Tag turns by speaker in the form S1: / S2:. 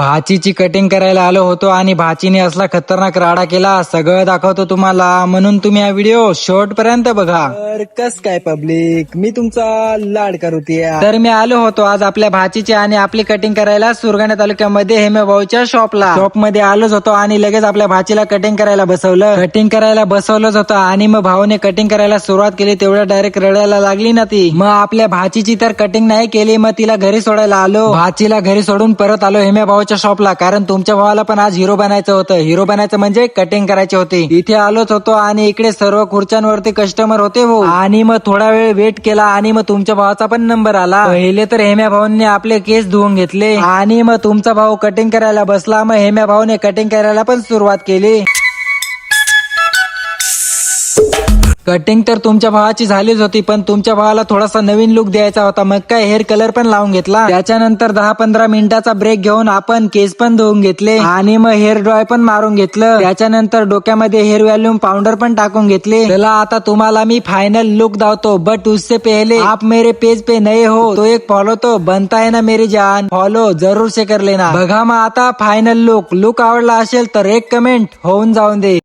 S1: भाचीची cutting करायला आलो होतो आणि भाचीने असला खतरनाक राडा केला, सगळं दाखवतो तुम्हाला, म्हणून तुम्ही हा व्हिडिओ शेवट पर्यंत बघा.
S2: तर कस काय पब्लिक, मी तुमचा लाडका रुतिया.
S1: तर मी आलो होतो आज आपल्या भाचीची आणि आपली कटिंग करायला सुरगाणा तालुक्यामध्ये हेमे भाऊच्या शॉपला. शॉप मध्ये आलोच होतो आणि लगेच आपल्या भाचीला कटिंग करायला बसवलं. कटिंग करायला बसवलंच होतं आणि मग भाऊने कटिंग करायला सुरुवात केली, तेवढ्या डायरेक्ट रडायला लागली ना ती. मग आपल्या भाचीची तर कटिंग नाही केली, मग तिला घरी सोडायला आलो. भाचीला घरी सोडून परत आलो हेमे भाऊच्या शॉपला, कारण तुमच्या भावाला पण आज हिरो बनायचं होतं. हिरो बनायचं म्हणजे कटिंग करायची होती. इथे आलोच होतो आणि इकडे सर्व खुर्च्यांवरती कस्टमर होते हो. आणि मग थोडा वेळ वेट केला आणि मग तुमच्या भावाचा पण नंबर आला. पहिले तर हेम्या भाऊंनी आपले केस धुवून घेतले आणि मग तुमचा भाऊ कटिंग करायला बसला. मग हेम्या भाऊने कटिंग करायला पण सुरुवात केली. कटिंग तर तुमच्या भावाची झालीच होती, पण तुमच्या भावाला थोडासा नवीन लुक द्यायचा होता. मग काय हेअर कलर पण लावून घेतला. त्याच्यानंतर 10-15 मिनिटाचा ब्रेक घेऊन आपण केस पण धुवून घेतले आणि मग हेअर ड्राय पण मारून घेतलं. त्याच्यानंतर डोक्यामध्ये हेअर व्हॉल्यूम पावडर पण टाकून घेतले. चला आता तुम्हाला मी फायनल लुक दावतो, बट उससे पहले आप मेरे पेज पे नए हो तो एक फॉलो तो बनता है ना मेरी जान, फॉलो जरूर से कर लेना. बघा मग आता फायनल लुक आवडला असेल तर एक कमेंट होऊन जाऊन दे.